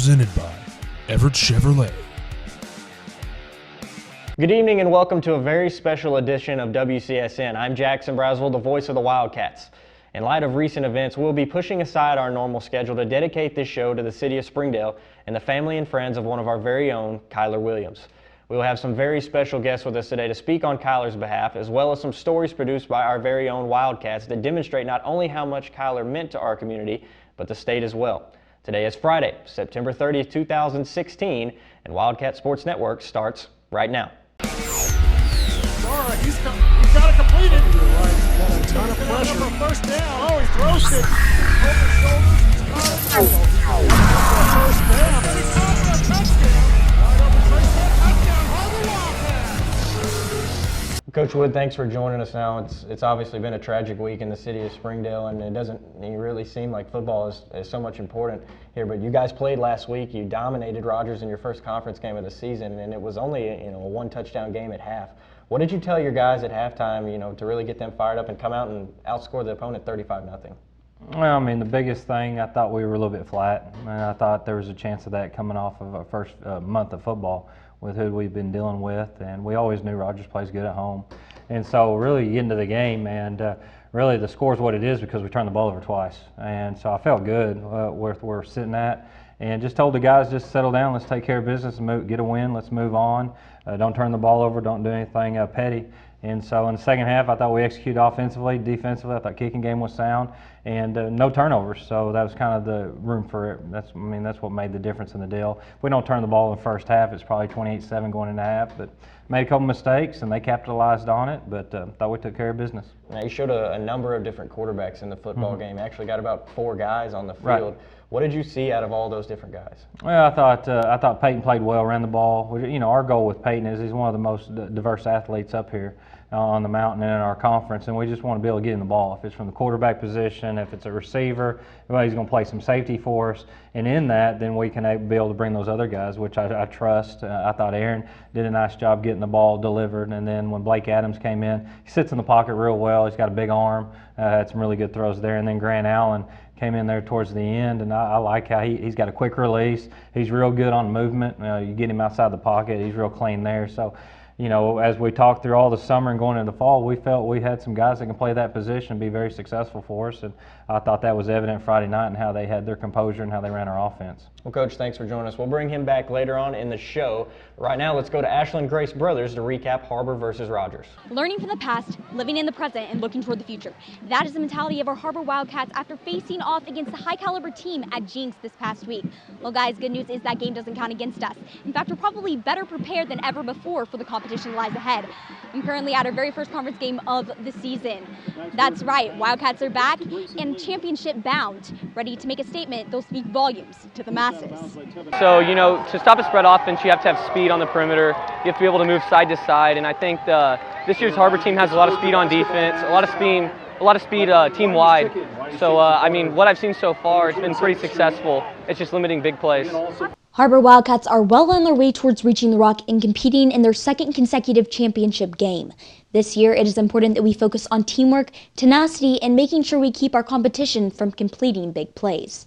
presented by Everett Chevrolet. Good evening and welcome to a very special edition of WCSN. I'm Jackson Braswell, the voice of the Wildcats. In light of recent events, we'll be pushing aside our normal schedule to dedicate this show to the city of Springdale and the family and friends of one of our very own, Kyler Williams. We will have some very special guests with us today to speak on Kyler's behalf, as well as some stories produced by our very own Wildcats that demonstrate not only how much Kyler meant to our community, but the state as well. Today is Friday, September 30th, 2016, and Wildcat Sports Network starts right now. He's got it completed. Got a ton of pressure. For first down. Oh, he throws it over his shoulders. First down. He's caught for a touchdown. Wide open first down. Touchdown. Harbor Wildcats. Coach Wood, thanks for joining us now. It's obviously been a tragic week in the city of Springdale, and it doesn't really seem like football is so much important here. But you guys played last week. You dominated Rogers in your first conference game of the season, and it was only a one touchdown game at half. What did you tell your guys at halftime, to really get them fired up and come out and outscore the opponent 35-0? Well, the biggest thing, I thought we were a little bit flat, and I thought there was a chance of that coming off of our first month of football with who we've been dealing with, and we always knew Rogers plays good at home. And so really you get into the game, and really the score is what it is because we turned the ball over twice. And so I felt good where we're sitting at, and just told the guys, just settle down, let's take care of business, and get a win, let's move on. Don't turn the ball over, don't do anything petty. And so in the second half, I thought we executed offensively, defensively. I thought kicking game was sound, and no turnovers. So that was kind of the room for it. That's what made the difference in the deal. If we don't turn the ball in the first half, it's probably 28-7 going into half. But made a couple mistakes, and they capitalized on it. But thought we took care of business. Now you showed a number of different quarterbacks in the football game. Actually got about 4 guys on the field. Right. What did you see out of all those different guys? Well, I thought Peyton played well, ran the ball. Our goal with Peyton is he's one of the most diverse athletes up here on the mountain and in our conference, and we just want to be able to get in the ball. If it's from the quarterback position, if it's a receiver, he's going to play some safety for us, and in that, then we can be able to bring those other guys, which I trust. I thought Aaron did a nice job getting the ball delivered, and then when Blake Adams came in, he sits in the pocket real well. He's got a big arm, had some really good throws there, and then Grant Allen came in there towards the end, and I like how he's got a quick release. He's real good on movement. You get him outside the pocket, he's real clean there. So, as we talked through all the summer and going into the fall, we felt we had some guys that can play that position and be very successful for us, and I thought that was evident Friday night and how they had their composure and how they ran our offense. Well, Coach, thanks for joining us. We'll bring him back later on in the show. Right now, let's go to Ashlyn Grace Brothers to recap Har-BER versus Rogers. Learning from the past, living in the present, and looking toward the future. That is the mentality of our Har-BER Wildcats after facing off against the high-caliber team at Jinx this past week. Well, guys, good news is that game doesn't count against us. In fact, we're probably better prepared than ever before for the competition that lies ahead. I'm currently at our very first conference game of the season. That's right, Wildcats are back and championship bound, ready to make a statement. They'll speak volumes to the masses. So, to stop a spread offense, you have to have speed on the perimeter. You have to be able to move side to side, and I think this year's Har-BER team has a lot of speed on defense, a lot of speed team-wide. So, what I've seen so far, it's been pretty successful. It's just limiting big plays. Har-BER Wildcats are well on their way towards reaching the Rock and competing in their second consecutive championship game. This year, it is important that we focus on teamwork, tenacity, and making sure we keep our competition from completing big plays.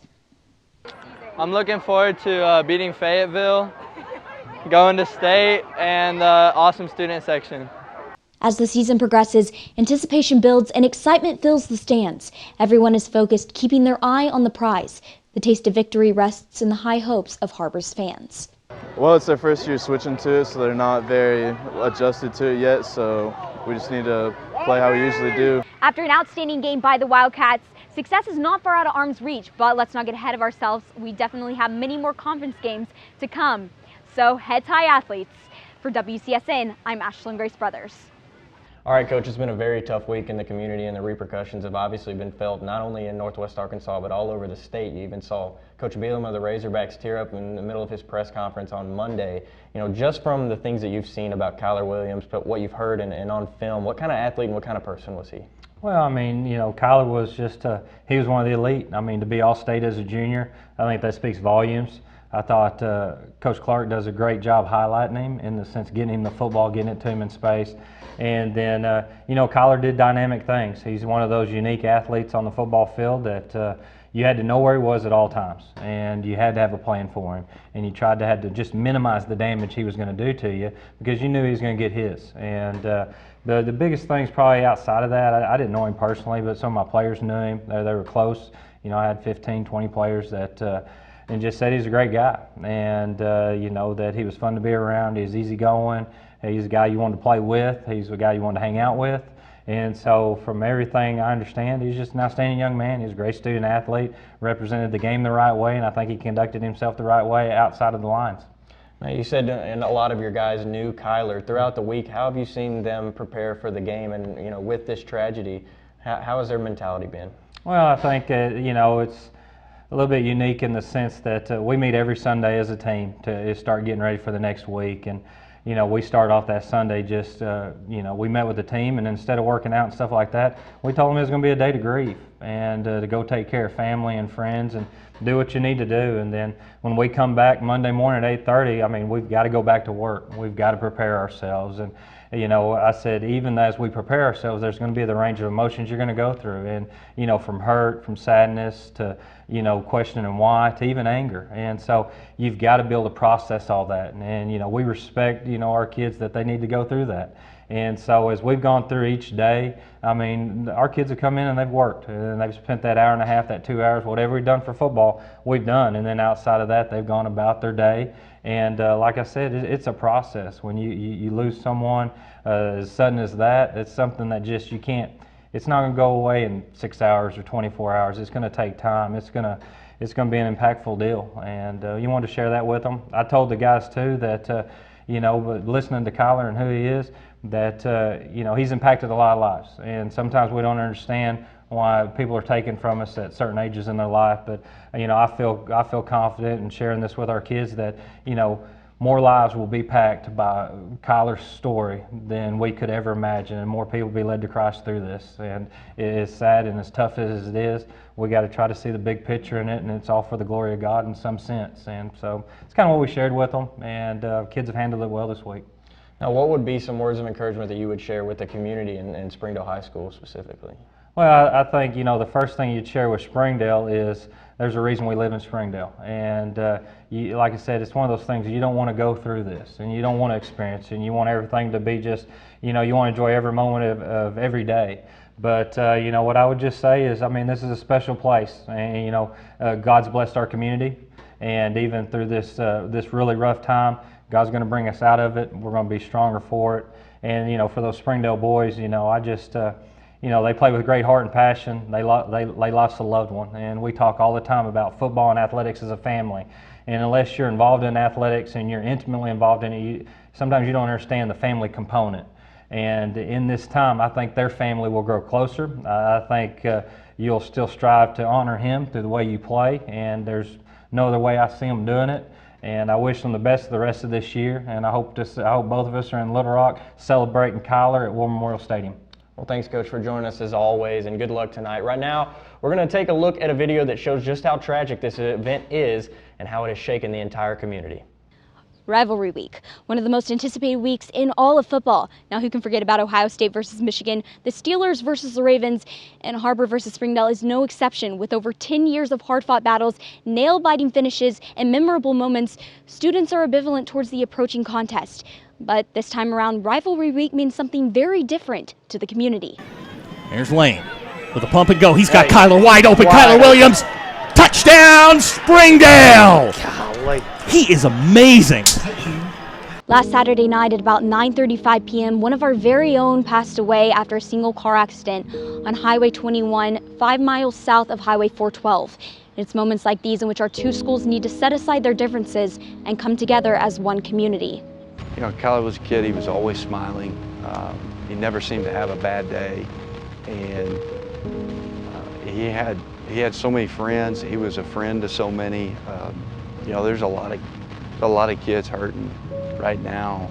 I'm looking forward to beating Fayetteville, going to state, and the awesome student section. As the season progresses, anticipation builds and excitement fills the stands. Everyone is focused, keeping their eye on the prize. The taste of victory rests in the high hopes of Har-BER's fans. Well, it's their first year switching to it, so they're not very adjusted to it yet, so we just need to play how we usually do. After an outstanding game by the Wildcats, success is not far out of arm's reach, but let's not get ahead of ourselves. We definitely have many more conference games to come. So, heads high, athletes. For WCSN, I'm Ashlyn Grace Brothers. All right, Coach, it's been a very tough week in the community, and the repercussions have obviously been felt not only in Northwest Arkansas, but all over the state. You even saw Coach Bielema of the Razorbacks tear up in the middle of his press conference on Monday. Just from the things that you've seen about Kyler Williams, but what you've heard and on film, what kind of athlete and what kind of person was he? Well, Kyler was he was one of the elite. To be All-State as a junior, I think that speaks volumes. I thought Coach Clark does a great job highlighting him in the sense getting him the football, getting it to him in space. And then, Kyler did dynamic things. He's one of those unique athletes on the football field that, you had to know where he was at all times, and you had to have a plan for him, and you tried to have to just minimize the damage he was going to do to you because you knew he was going to get his. And the biggest things probably outside of that, I didn't know him personally, but some of my players knew him. They were close. You know, I had 15, 20 players that and just said he's a great guy, and you know, that he was fun to be around. He was easygoing. He's a guy you wanted to play with. He's a guy you wanted to hang out with. And so from everything I understand, he's just an outstanding young man. He's a great student athlete, represented the game the right way, and I think he conducted himself the right way outside of the lines. Now, you said and a lot of your guys knew Kyler. Throughout the week, how have you seen them prepare for the game? And, you know, with this tragedy, how has their mentality been? Well, I think, you know, it's a little bit unique in the sense that we meet every Sunday as a team to start getting ready for the next week. And you know, we started off that Sunday just, you know, we met with the team, and instead of working out and stuff like that, we told them it was going to be a day to grieve and to go take care of family and friends and do what you need to do. And then when we come back Monday morning at 8:30, I mean, we've got to go back to work. We've got to prepare ourselves. And, you know, I said, even as we prepare ourselves, there's going to be the range of emotions you're going to go through. And, you know, from hurt, from sadness to, you know, questioning why, to even anger. And so you've got to be able to process all that. And, you know, we respect, you know, our kids that they need to go through that. And so as we've gone through each day, I mean, our kids have come in and they've worked, and they've spent that hour and a half, that 2 hours, whatever we've done for football, we've done. And then outside of that, they've gone about their day. And like I said, it's a process. When you lose someone as sudden as that, it's something that just you can't, it's not going to go away in 6 hours or 24 hours. It's going to take time. It's going to be an impactful deal. And you want to share that with them. I told the guys too that, you know, but listening to Kyler and who he is, that, you know, he's impacted a lot of lives. And sometimes we don't understand why people are taken from us at certain ages in their life. But, you know, I feel confident in sharing this with our kids that, you know, more lives will be impacted by Kyler's story than we could ever imagine, and more people will be led to Christ through this. And it is sad, and as tough as it is, we got to try to see the big picture in it, and it's all for the glory of God in some sense. And so it's kind of what we shared with them, and kids have handled it well this week. Now, what would be some words of encouragement that you would share with the community in Springdale High School specifically? Well, I think, you know, the first thing you'd share with Springdale is there's a reason we live in Springdale. And like I said, it's one of those things you don't want to go through this, and you don't want to experience, and you want everything to be just, you know, you want to enjoy every moment of every day. But, you know, what I would just say is, I mean, this is a special place, and, you know, God's blessed our community. And even through this really rough time, God's going to bring us out of it. We're going to be stronger for it. And, you know, for those Springdale boys, you know, I just, you know, they play with great heart and passion. They lost a loved one. And we talk all the time about football and athletics as a family. And unless you're involved in athletics and you're intimately involved in it, sometimes you don't understand the family component. And in this time, I think their family will grow closer. I think you'll still strive to honor him through the way you play. And there's no other way I see them doing it. And I wish them the best for the rest of this year. And I hope both of us are in Little Rock celebrating Kyler at War Memorial Stadium. Well, thanks, Coach, for joining us as always, and good luck tonight. Right now, we're going to take a look at a video that shows just how tragic this event is and how it has shaken the entire community. Rivalry week, one of the most anticipated weeks in all of football. Now, who can forget about Ohio State versus Michigan, the Steelers versus the Ravens, and Har-BER versus Springdale is no exception. With over 10 years of hard-fought battles, nail-biting finishes, and memorable moments, students are ambivalent towards the approaching contest. But this time around, Rivalry Week means something very different to the community. There's Lane with a pump and go. He's got Kyler wide open. Kyler Williams, touchdown, Springdale! Golly. He is amazing. Last Saturday night at about 9:35 p.m., one of our very own passed away after a single car accident on Highway 21, 5 miles south of Highway 412. It's moments like these in which our two schools need to set aside their differences and come together as one community. You know, Kyler was a kid, he was always smiling. He never seemed to have a bad day. And he had so many friends. He was a friend to so many. You know, there's a lot of kids hurting right now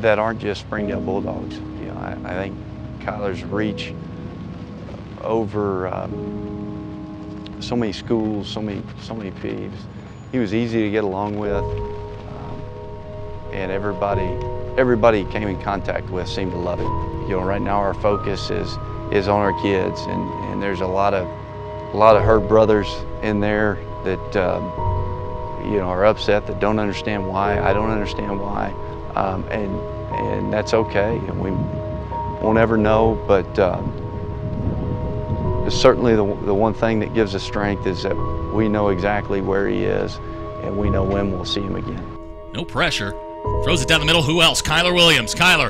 that aren't just Springdale Bulldogs. You know, I think Kyler's reach over so many schools, so many peeps. He was easy to get along with. And everybody he came in contact with seemed to love him. You know, right now our focus is on our kids, and there's a lot of a lot of her brothers in there that you know, are upset, that don't understand why. I don't understand why, and that's okay. And we won't ever know, but certainly the one thing that gives us strength is that we know exactly where he is, and we know when we'll see him again. No pressure. Throws it down the middle. Who else? Kyler Williams. Kyler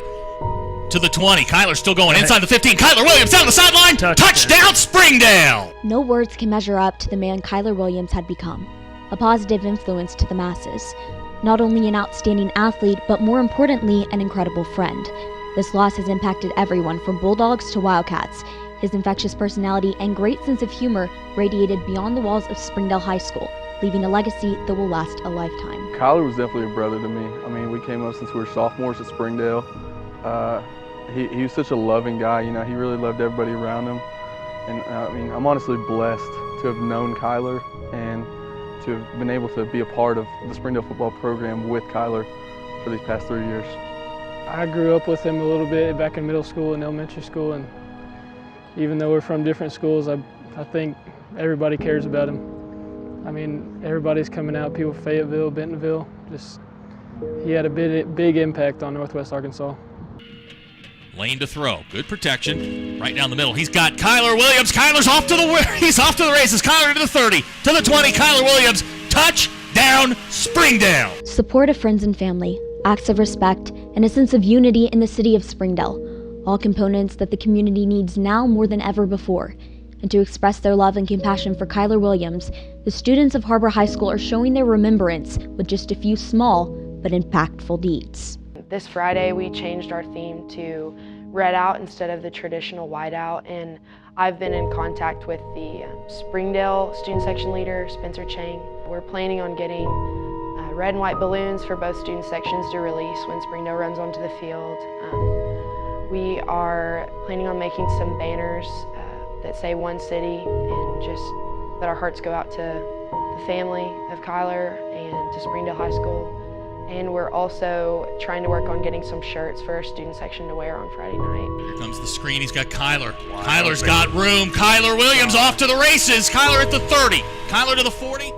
to the 20. Kyler's still going inside the 15. Kyler Williams down the sideline. Touchdown, Springdale! No words can measure up to the man Kyler Williams had become. A positive influence to the masses. Not only an outstanding athlete, but more importantly, an incredible friend. This loss has impacted everyone from Bulldogs to Wildcats. His infectious personality and great sense of humor radiated beyond the walls of Springdale High School, leaving a legacy that will last a lifetime. Kyler was definitely a brother to me. I mean, we came up since we were sophomores at Springdale. He was such a loving guy, you know, he really loved everybody around him. And I mean, I'm honestly blessed to have known Kyler and to have been able to be a part of the Springdale football program with Kyler for these past 3 years. I grew up with him a little bit back in middle school and elementary school, and even though we're from different schools, I think everybody cares about him. I mean, everybody's coming out, people from Fayetteville, Bentonville, he had a big impact on Northwest Arkansas. Lane to throw. Good protection. Right down the middle. He's got Kyler Williams. Kyler's off to the races. Kyler to the 30, to the 20. Kyler Williams. Touchdown, Springdale. Support of friends and family, acts of respect, and a sense of unity in the city of Springdale. All components that the community needs now more than ever before. And to express their love and compassion for Kyler Williams, the students of Har-BER High School are showing their remembrance with just a few small but impactful deeds. This Friday we changed our theme to red out instead of the traditional white out, and I've been in contact with the Springdale student section leader, Spencer Chang. We're planning on getting red and white balloons for both student sections to release when Springdale runs onto the field. We are planning on making some banners that say One City, and just that our hearts go out to the family of Kyler and to Springdale High School. And we're also trying to work on getting some shirts for our student section to wear on Friday night. Here comes the screen. He's got Kyler. Kyler's got room. Kyler Williams off to the races. Kyler at the 30. Kyler to the 40.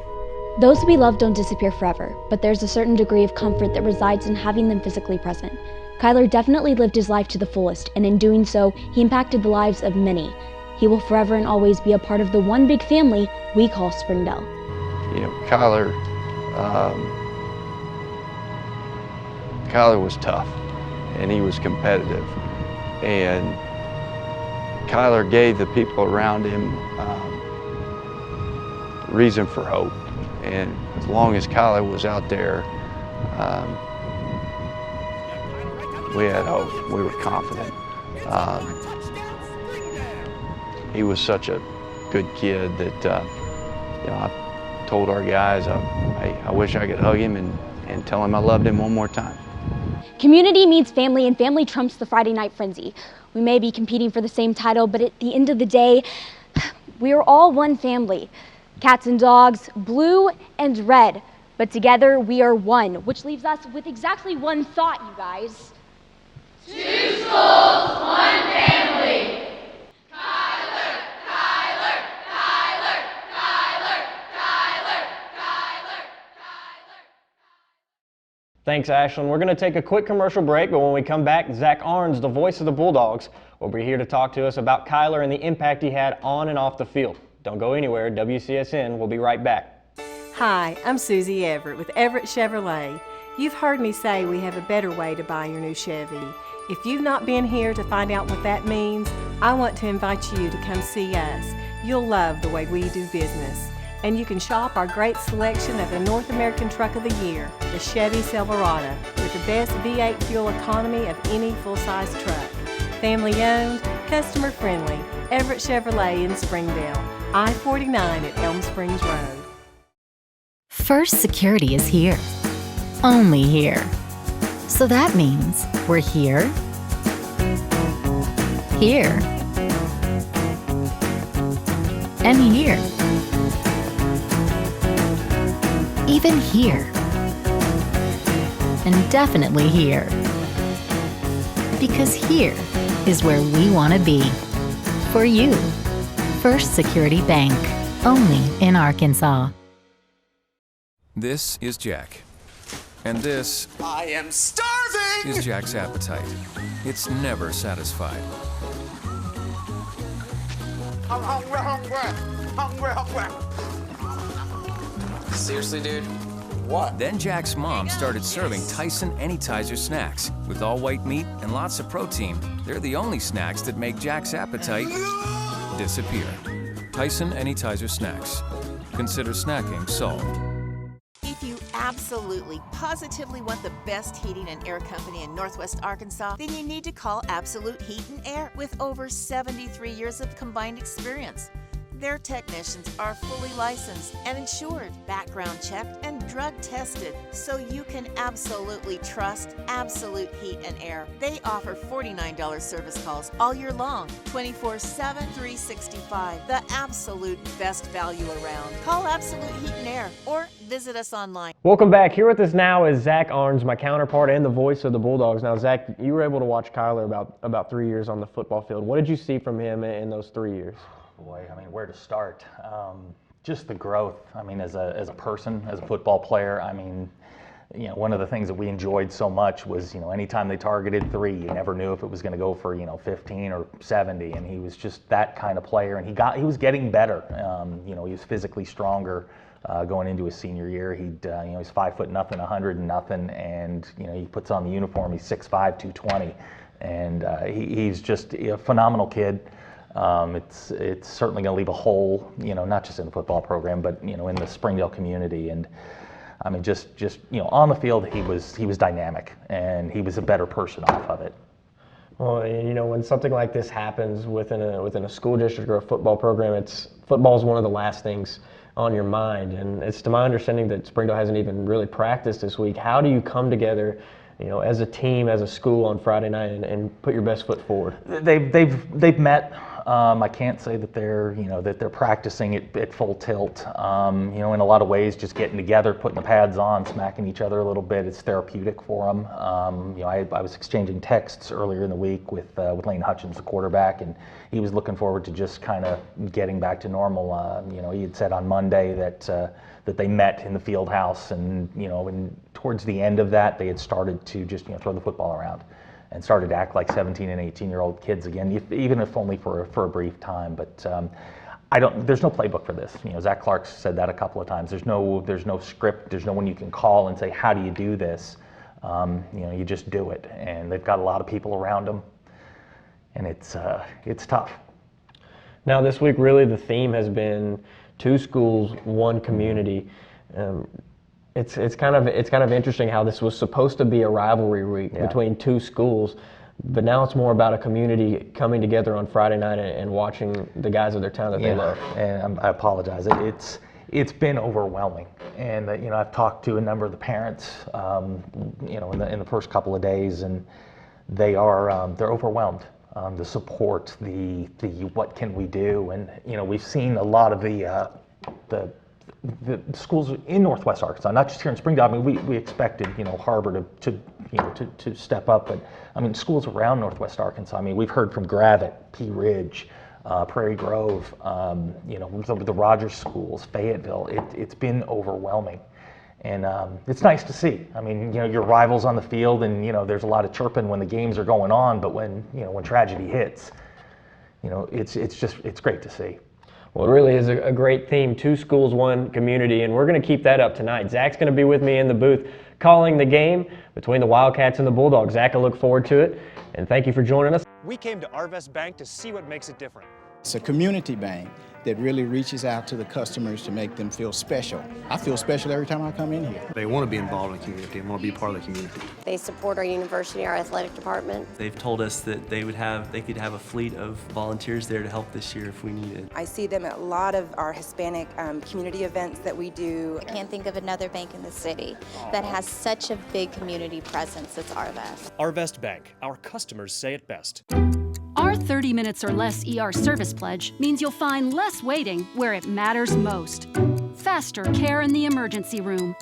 Those we love don't disappear forever, but there's a certain degree of comfort that resides in having them physically present. Kyler definitely lived his life to the fullest, and in doing so, he impacted the lives of many. He will forever and always be a part of the one big family we call Springdale. You know, Kyler was tough, and he was competitive, and Kyler gave the people around him reason for hope. And as long as Kyler was out there, we had hope. We were confident. He was such a good kid that you know, I told our guys, I wish I could hug him and tell him I loved him one more time. Community meets family, and family trumps the Friday night frenzy. We may be competing for the same title, but at the end of the day, we are all one family. Cats and dogs, blue and red, but together we are one, which leaves us with exactly one thought, you guys. 2 schools, 1 family. Kyler, Kyler, Kyler, Kyler, Kyler, Kyler, Kyler. Thanks, Ashlyn. We're going to take a quick commercial break, but when we come back, Zach Arns, the voice of the Bulldogs, will be here to talk to us about Kyler and the impact he had on and off the field. Don't go anywhere. WCSN will be right back. Hi, I'm Susie Everett with Everett Chevrolet. You've heard me say we have a better way to buy your new Chevy. If you've not been here to find out what that means, I want to invite you to come see us. You'll love the way we do business. And you can shop our great selection of the North American Truck of the Year, the Chevy Silverado, with the best V8 fuel economy of any full-size truck. Family owned, customer friendly, Everett Chevrolet in Springdale, I-49 at Elm Springs Road. First Security is here. Only here. So that means we're here, here, and here. Even here. And definitely here. Because here is where we want to be. For you. First Security Bank, only in Arkansas. This is Jack. And this I am starving! is Jack's appetite. It's never satisfied. I'm hungry. Seriously, dude? What? Then Jack's mom started serving Tyson Anytizer snacks with all white meat and lots of protein. They're the only snacks that make Jack's appetite disappear. Tyson Anytizer snacks. Consider snacking solved. If you absolutely, positively want the best heating and air company in Northwest Arkansas, then you need to call Absolute Heat and Air with over 73 years of combined experience. Their technicians are fully licensed and insured, background checked, and drug tested, so you can absolutely trust Absolute Heat and Air. They offer $49 service calls all year long, 24/7, 365. The absolute best value around. Call Absolute Heat and Air or visit us online. Welcome back. Here with us now is Zach Arns, my counterpart and the voice of the Bulldogs. Now, Zach, you were able to watch Kyler about 3 years on the football field. What did you see from him in those 3 years? Boy, I mean, where to start? Just the growth. I mean, as a person, as a football player, I mean, you know, one of the things that we enjoyed so much was, you know, anytime they targeted three, you never knew if it was going to go for, 15 or 70, and he was just that kind of player, and he was getting better. He was physically stronger going into his senior year. He's 5 foot nothing, 100 and nothing, and he puts on the uniform. He's 6'5", 220, and he's just a phenomenal kid. It's certainly going to leave a hole, not just in the football program, but in the Springdale community. And I mean, just on the field, he was dynamic, and he was a better person off of it. Well, when something like this happens within a school district or a football program, football is one of the last things on your mind. And it's to my understanding that Springdale hasn't even really practiced this week. How do you come together, as a team, as a school on Friday night and put your best foot forward? They've met. I can't say that they're practicing at full tilt. In a lot of ways, just getting together, putting the pads on, smacking each other a little bit, it's therapeutic for them. I was exchanging texts earlier in the week with Lane Hutchins, the quarterback, and he was looking forward to just kind of getting back to normal. He had said on Monday that they met in the field house, and towards the end of that, they had started to just throw the football around and started to act like 17 and 18-year-old kids again, even if only for a brief time. But there's no playbook for this. Zach Clark said that a couple of times. There's no script. There's no one you can call and say, how do you do this? You just do it. And they've got a lot of people around them, and it's tough. Now this week, really the theme has been 2 schools, 1 community. It's kind of interesting how this was supposed to be a rivalry week between 2 schools, but now it's more about a community coming together on Friday night and watching the guys of their town that they love. And I apologize. It's been overwhelming, and I've talked to a number of the parents, in the first couple of days, and they're overwhelmed. The support, the what can we do, and we've seen a lot of the schools in Northwest Arkansas, not just here in Springdale. I mean, we expected HAR-BER to step up, but I mean schools around Northwest Arkansas. I mean, we've heard from Gravette, Pea Ridge, Prairie Grove, the Rogers schools, Fayetteville. It's been overwhelming, and it's nice to see. I mean, your rivals on the field, and there's a lot of chirping when the games are going on, but when tragedy hits, it's great to see. Well, it really is a great theme, 2 schools, 1 community, and we're going to keep that up tonight. Zach's going to be with me in the booth calling the game between the Wildcats and the Bulldogs. Zach, I look forward to it, and thank you for joining us. We came to Arvest Bank to see what makes it different. It's a community bank that really reaches out to the customers to make them feel special. I feel special every time I come in here. They want to be involved in the community and want to be part of the community. They support our university, our athletic department. They've told us that they could have a fleet of volunteers there to help this year if we needed. I see them at a lot of our Hispanic community events that we do. I can't think of another bank in the city that has such a big community presence as Arvest. Arvest Bank, our customers say it best. Our 30 minutes or less ER service pledge means you'll find less waiting where it matters most. Faster care in the emergency room.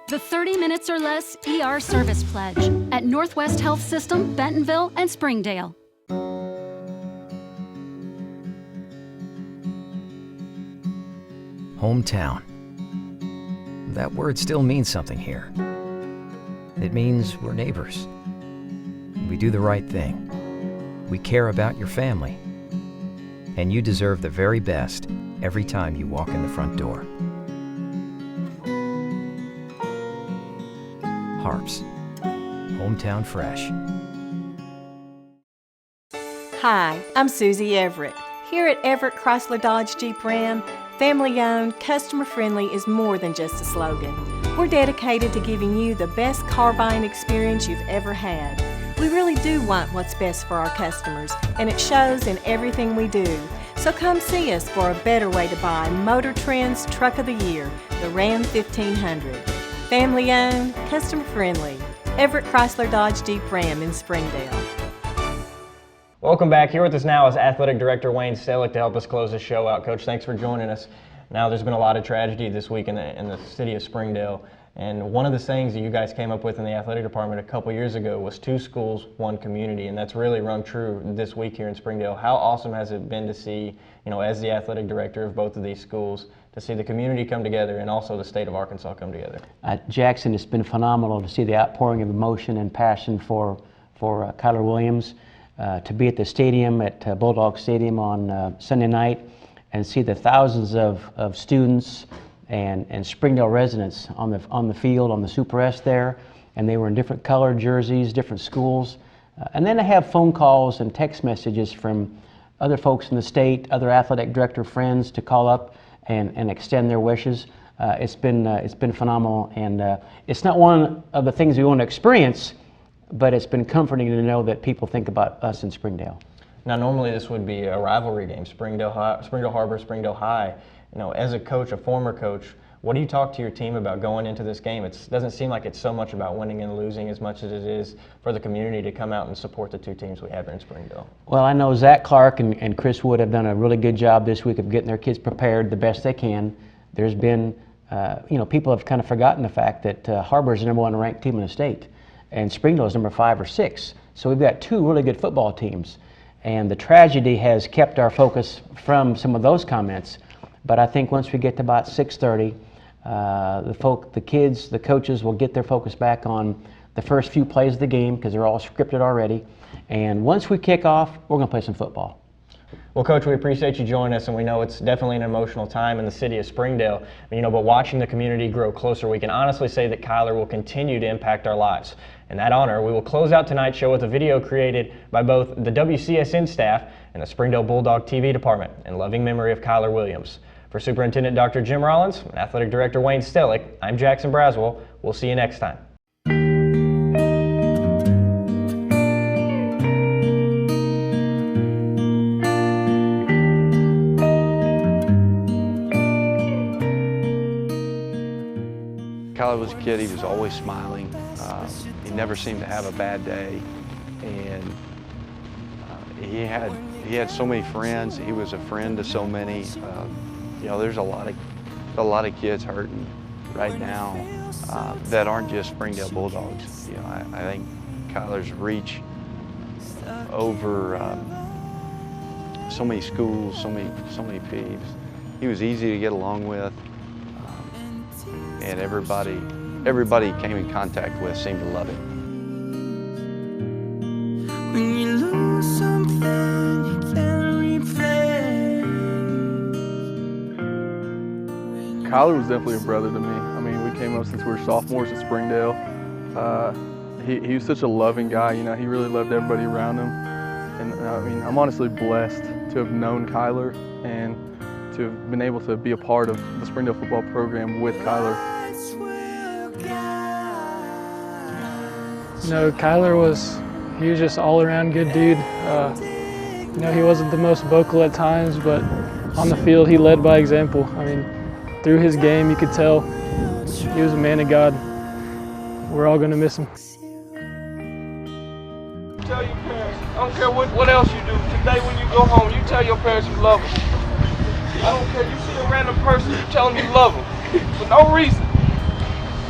The 30 minutes or less ER service pledge at Northwest Health System, Bentonville, and Springdale. Hometown. That word still means something here. It means we're neighbors. We do the right thing. We care about your family. And you deserve the very best every time you walk in the front door. HAR-BER. Hometown Fresh. Hi, I'm Susie Everett. Here at Everett Chrysler Dodge Jeep Ram, family-owned, customer-friendly is more than just a slogan. We're dedicated to giving you the best car buying experience you've ever had. We really do want what's best for our customers, and it shows in everything we do. So come see us for a better way to buy Motor Trend's Truck of the Year, the Ram 1500. Family-owned, customer-friendly. Everett Chrysler Dodge Jeep Ram in Springdale. Welcome back. Here with us now is Athletic Director Wayne Sellit to help us close this show out. Coach, thanks for joining us. Now, there's been a lot of tragedy this week in the city of Springdale, and one of the things that you guys came up with in the athletic department a couple years ago was 2 schools, 1 community, and that's really rung true this week here in Springdale. How awesome has it been to see, as the athletic director of both of these schools, to see the community come together and also the state of Arkansas come together? Jackson, it's been phenomenal to see the outpouring of emotion and passion for Kyler Williams. To be at the stadium, at Bulldog Stadium on Sunday night, and see the thousands of students and Springdale residents on the field, on the Super S there, and they were in different colored jerseys, different schools. And then to have phone calls and text messages from other folks in the state, other athletic director friends to call up and extend their wishes. It's been phenomenal, and it's not one of the things we want to experience, but it's been comforting to know that people think about us in Springdale. Now, normally this would be a rivalry game, Springdale Har-BER, Springdale High. As a coach, a former coach, what do you talk to your team about going into this game? It doesn't seem like it's so much about winning and losing as much as it is for the community to come out and support the 2 teams we have here in Springdale. Well, I know Zach Clark and Chris Wood have done a really good job this week of getting their kids prepared the best they can. There's been, people have kind of forgotten the fact that Har-BER is the #1 ranked team in the state, and Springdale is number 5 or 6. So we've got 2 really good football teams. And the tragedy has kept our focus from some of those comments. But I think once we get to about 6:30, the kids, the coaches will get their focus back on the first few plays of the game because they're all scripted already. And once we kick off, we're going to play some football. Well, Coach, we appreciate you joining us, and we know it's definitely an emotional time in the city of Springdale. But watching the community grow closer, we can honestly say that Kyler will continue to impact our lives. In that honor, we will close out tonight's show with a video created by both the WCSN staff and the Springdale Bulldog TV department in loving memory of Kyler Williams. For Superintendent Dr. Jim Rollins and Athletic Director Wayne Sellit, I'm Jackson Braswell. We'll see you next time. Kyler was a kid, he was always smiling. He never seemed to have a bad day. And he had so many friends. He was a friend to so many. There's a lot of kids hurting right now that aren't just Springdale Bulldogs. I think Kyler's reach over so many schools, so many peeps. He was easy to get along with. And everybody he came in contact with seemed to love him. When you lose something you can't replace. Kyler was definitely a brother to me. We came up since we were sophomores at Springdale. He was such a loving guy. He really loved everybody around him. And I'm honestly blessed to have known Kyler and to have been able to be a part of the Springdale football program with Kyler. Kyler was just all-around good dude. He wasn't the most vocal at times, but on the field he led by example. Through his game you could tell he was a man of God. We're all going to miss him. Tell your parents, I don't care what else you do, today when you go home, you tell your parents you love them. I don't care, you see a random person, you tell them you love them, for no reason.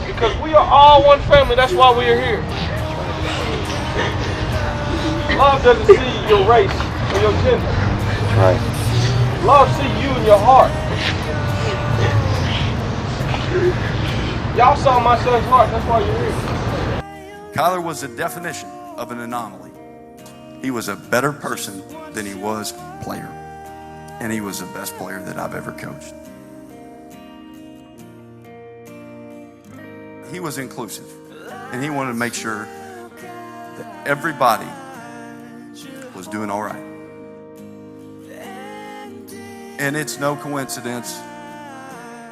Because we are all one family, that's why we are here. Love doesn't see your race or your gender. Right. Love sees you and your heart. Y'all saw my son's heart, that's why you're here. Kyler was the definition of an anomaly. He was a better person than he was player. And he was the best player that I've ever coached. He was inclusive, and he wanted to make sure that everybody was doing all right. And it's no coincidence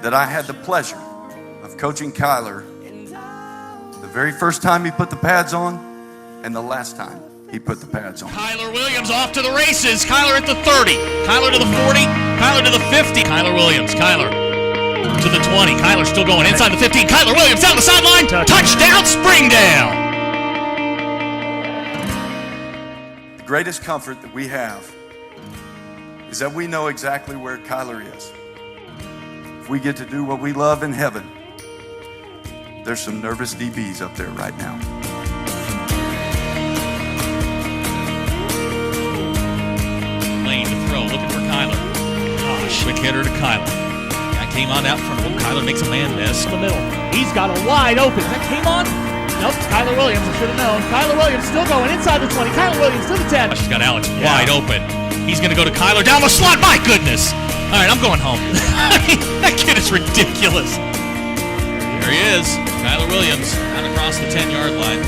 that I had the pleasure of coaching Kyler the very first time he put the pads on and the last time he put the pads on. Kyler Williams off to the races. Kyler at the 30. Kyler to the 40. Kyler to the 50. Kyler Williams. Kyler to the 20. Kyler still going inside the 15. Kyler Williams down the sideline. Touchdown, Springdale. The greatest comfort that we have is that we know exactly where Kyler is. If we get to do what we love in heaven, there's some nervous DBs up there right now. Lane to throw, looking for Kyler. Gosh, quick hitter to Kyler. That came on out in front of him. Kyler makes a man miss. In the middle. He's got a wide open. That came on. Nope, Kyler Williams, I should have known. Kyler Williams still going inside the 20. Kyler Williams to the 10. She's got Alex wide open. He's going to go to Kyler down the slot. My goodness. All right, I'm going home. That kid is ridiculous. There he is. Kyler Williams out across the 10-yard line.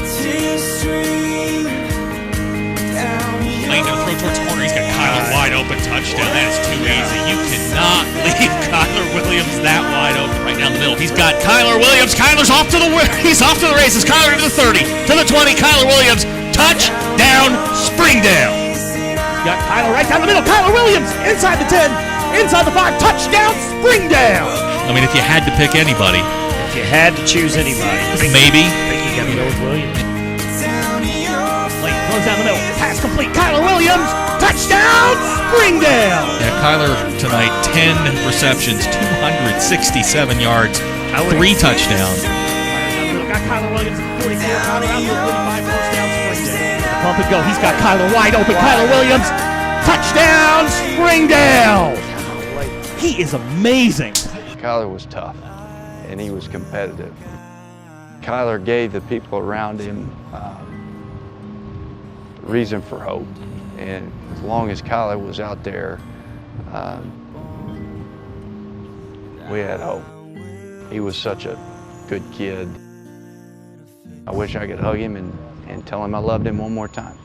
Lane going to throw towards corner. He's got Kyler wide open. Touchdown. That is too easy. You cannot leave Kyler Williams that wide open right down the middle. He's got Kyler Williams. Kyler's off to the races. Kyler to the 30, to the 20. Kyler Williams. Touchdown, Springdale. Got Kyler right down the middle. Kyler Williams inside the 10, inside the 5. Touchdown, Springdale. I mean, if you had to pick anybody. If you had to choose anybody. Maybe. I think you got to go with Williams. Lane throws down the middle. Pass complete. Kyler Williams. Touchdown, Springdale. Yeah, Kyler tonight, 10 receptions, 267 yards, 3 touchdowns. Got Kyler Williams at 44. Kyler out to 45. First down, Springdale. Pump and go. He's got Kyler wide open. Kyler Williams. Touchdown, Springdale. He is amazing. Kyler was tough, and he was competitive. Kyler gave the people around him reason for hope. And as long as Kyler was out there, we had hope. He was such a good kid. I wish I could hug him and tell him I loved him one more time.